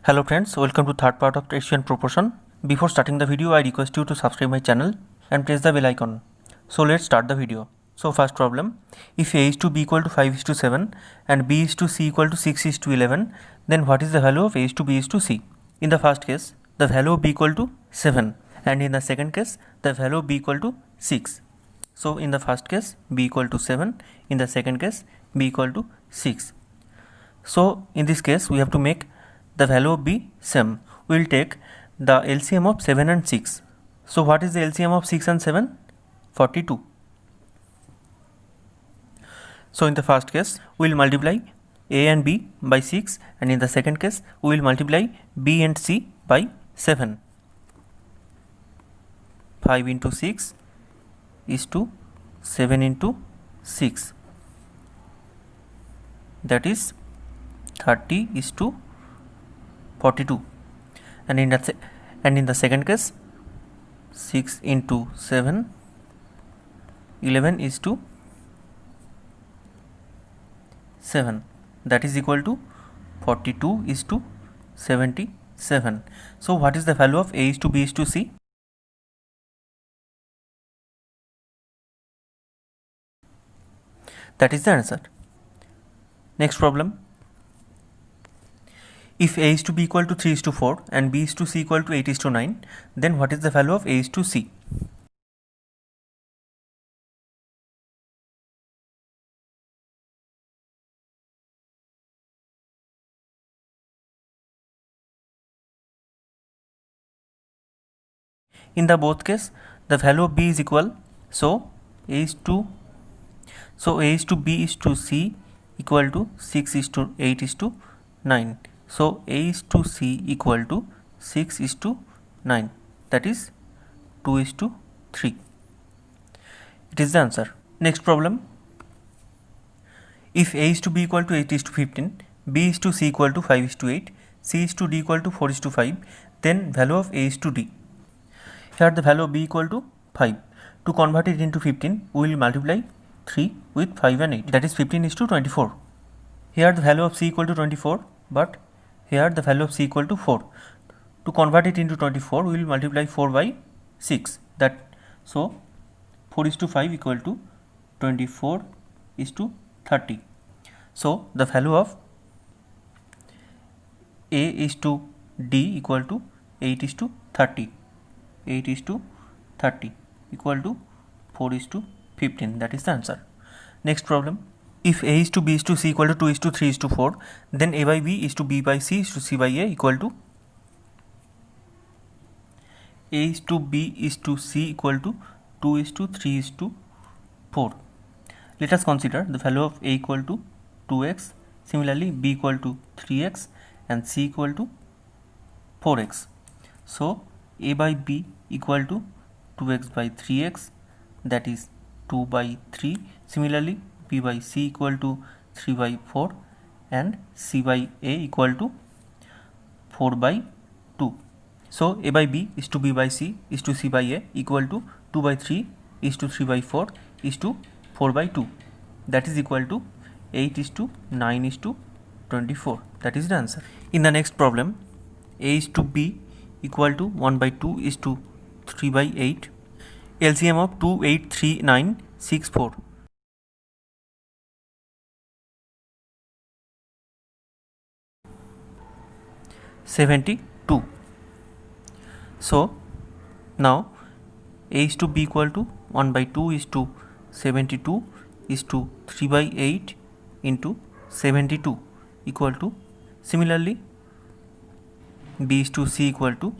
Hello friends, welcome to third part of ratio and proportion. Before starting the video, I request you to subscribe my channel and press the bell icon. So let's start the video. So first problem, if A is to B equal to 5 is to 7 and B is to C equal to 6 is to 11, then what is the value of A is to B is to C? In the first case, the value of B equal to 7, and in the second case, the value of B equal to 6. So in the first case, B equal to 7, in the second case, B equal to 6. So in this case, we have to make the value of B same. We will take the LCM of 7 and 6. So what is the LCM of 6 and 7? 42. So in the first case, we will multiply A and B by 6, and in the second case, we will multiply B and C by 7. 5 into 6 is to 7 into 6. That is 30 is to 42, and in the second case, 6 into 7, 11 is to 7, that is equal to 42 is to 77. So what is the value of A is to B is to C? That is the answer. Next problem. If A is to B equal to 3 is to 4 and B is to C equal to 8 is to 9, then what is the value of A is to C? In the both case, the value of B is equal, so A is to B is to C equal to 6 is to 8 is to 9. So A is to C equal to 6 is to 9, that is 2 is to 3. It is the answer. Next problem. If A is to B equal to 8 is to 15, B is to C equal to 5 is to 8, C is to D equal to 4 is to 5, then value of A is to D. Here the value of B equal to 5. To convert it into 15, we will multiply 3 with 5 and 8, that is 15 is to 24. Here the value of C equal to 24, but here the value of C equal to 4. To convert it into 24, we will multiply 4 by 6. So 4 is to 5 equal to 24 is to 30. So the value of A is to D equal to 8 is to 30. 8 is to 30 equal to 4 is to 15. That is the answer. Next problem. If A is to B is to C equal to 2 is to 3 is to 4, then A by B is to B by C is to C by A equal to A is to B is to C equal to 2 is to 3 is to 4. Let us consider the value of A equal to 2x, similarly B equal to 3x and C equal to 4x. So A by B equal to 2x by 3x, that is 2 by 3. Similarly B by C equal to 3 by 4 and C by A equal to 4 by 2. So A by B is to B by C is to C by A equal to 2 by 3 is to 3 by 4 is to 4 by 2. That is equal to 8 is to 9 is to 24. That is the answer. In the next problem, A is to B equal to 1 by 2 is to 3 by 8. LCM of 2, 8, 3, 9, 6, 4. 72. So now A is to B equal to 1 by 2 is to 72 is to 3 by 8 into 72 equal to, similarly B is to C equal to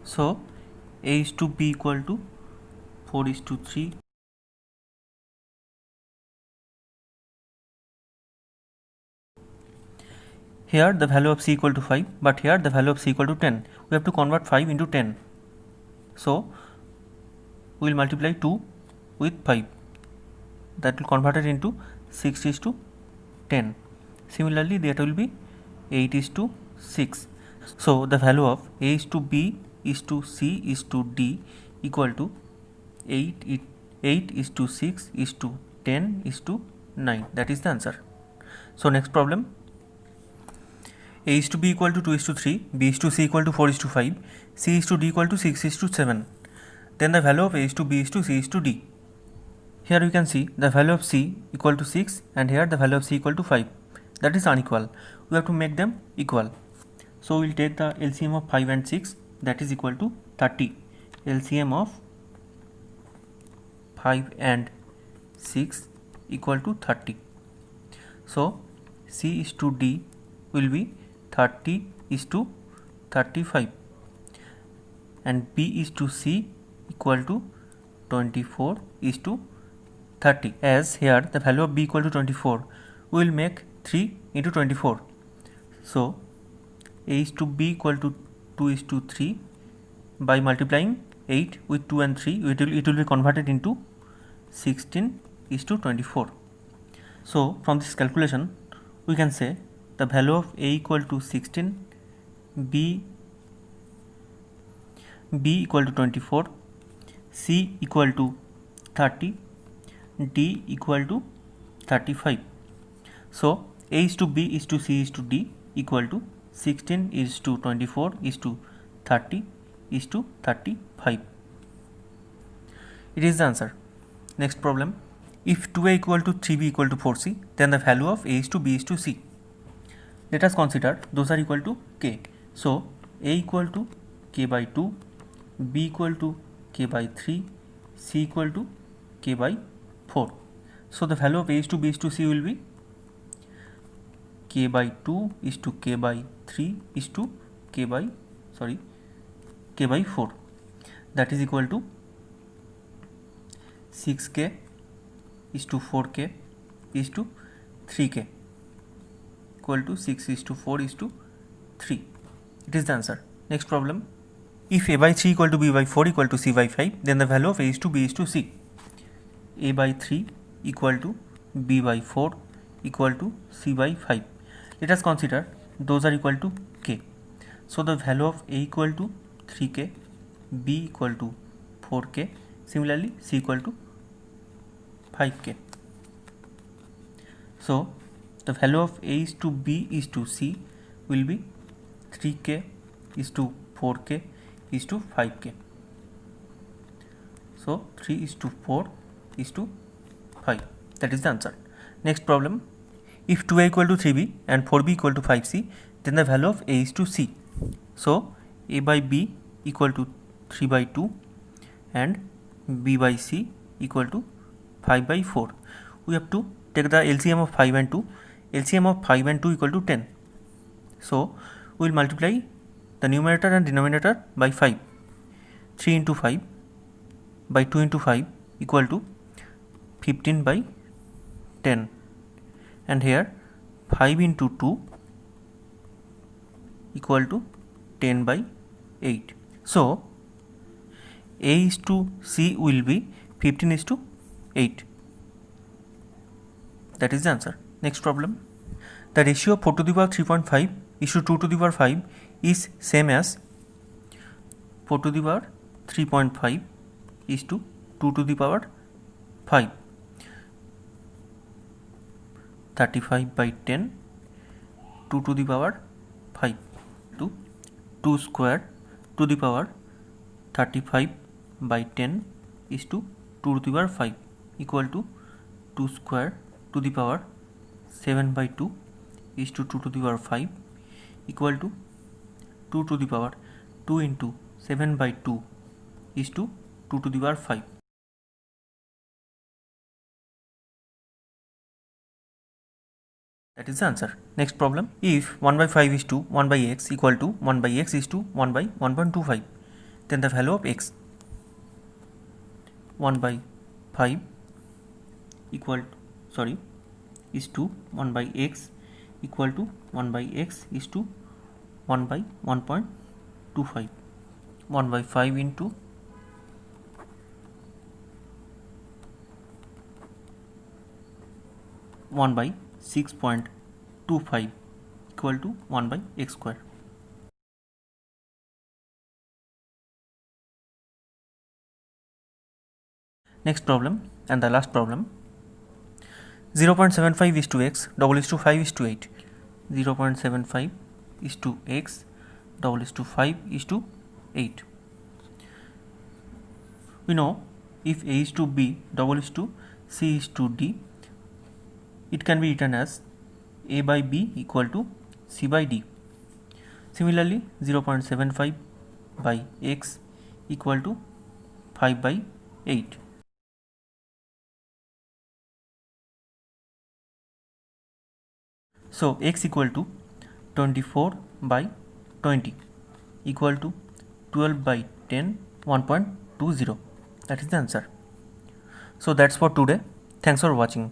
so A is to B equal to 4 is to 3. Here the value of C equal to 5, but here the value of C equal to 10. We have to convert 5 into 10. So we will multiply 2 with 5. That will convert it into 6 is to 10. Similarly, that will be 8 is to 6. So the value of A is to B is to C is to D equal to 8 is to 6 is to 10 is to 9. That is the answer. So next problem, A is to B equal to 2 is to 3, B is to C equal to 4 is to 5, C is to D equal to 6 is to 7. Then the value of A is to B is to C is to D. Here you can see the value of C equal to 6 and here the value of C equal to 5. That is unequal. We have to make them equal. So we will take the LCM of 5 and 6, that is equal to 30. LCM of 5 and 6 equal to 30. So C is to D will be 30 is to 35 and B is to C equal to 24 is to 30. As here the value of B equal to 24, we will make 3 into 24. So A is to B equal to 2 is to 3. By multiplying 8 with 2 and 3, it will be converted into 16 is to 24. So from this calculation we can say the value of A equal to 16, B equal to 24, C equal to 30, D equal to 35. So A is to B is to C is to D equal to 16 is to 24 is to 30 is to 35. It is the answer. Next problem, if 2A equal to 3B equal to 4C, then the value of A is to B is to C. Let us consider those are equal to K. So A equal to K by 2, B equal to K by 3, C equal to K by 4. So the value of A is to B is to C will be K by 2 is to K by 3 is to K by 4. That is equal to 6K is to 4K is to 3K equal to 6 is to 4 is to 3. It is the answer. Next problem, if A by 3 equal to B by 4 equal to C by 5, then the value of A is to B is to C. A by 3 equal to B by 4 equal to C by 5. Let us consider those are equal to K. So the value of A equal to 3K, B equal to 4K, similarly C equal to 5K. So the value of A is to B is to C will be 3K is to 4K is to 5K. So 3 is to 4 is to 5. That is the answer. Next problem, if 2A equal to 3B and 4B equal to 5C, then the value of A is to C. So A by B equal to 3 by 2 and B by C equal to 5 by 4. We have to take the LCM of 5 and 2. LCM of 5 and 2 equal to 10. So we will multiply the numerator and denominator by 5. 3 into 5 by 2 into 5 equal to 15 by 10. And here 5 into 2 equal to 10 by 8. So A is to C will be 15 is to 8. That is the answer. Next problem, the ratio of 4 to the power 3.5 is to 2 to the power 5 is same as 4 to the power 3.5 is to 2 to the power 5. 35 by 10, 2 to the power 5 to 2 square to the power 35 by 10 is to 2 to the power 5 equal to 2 square to the power 7 by 2 is to 2 to the power 5 equal to 2 to the power 2 into 7 by 2 is to 2 to the power 5. That is the answer. Next problem, if 1 by 5 is to 1 by x equal to 1 by x is to 1 by 1.25, then the value of x 1 by 5 is to 1 by x equal to 1 by x is to 1 by 1.25. 1 by 5 into 1 by 6.25 equal to 1 by x square. Next problem and the last problem. 0.75 is to x, double is to 5 is to 8. 0.75 is to x, double is to 5 is to 8. We know if a is to b, double is to c is to d, it can be written as a by b equal to c by d. Similarly, 0.75 by x equal to 5 by 8. So x equal to 24 by 20 equal to 12 by 10, 1.20. That is the answer. So that's for today. Thanks for watching.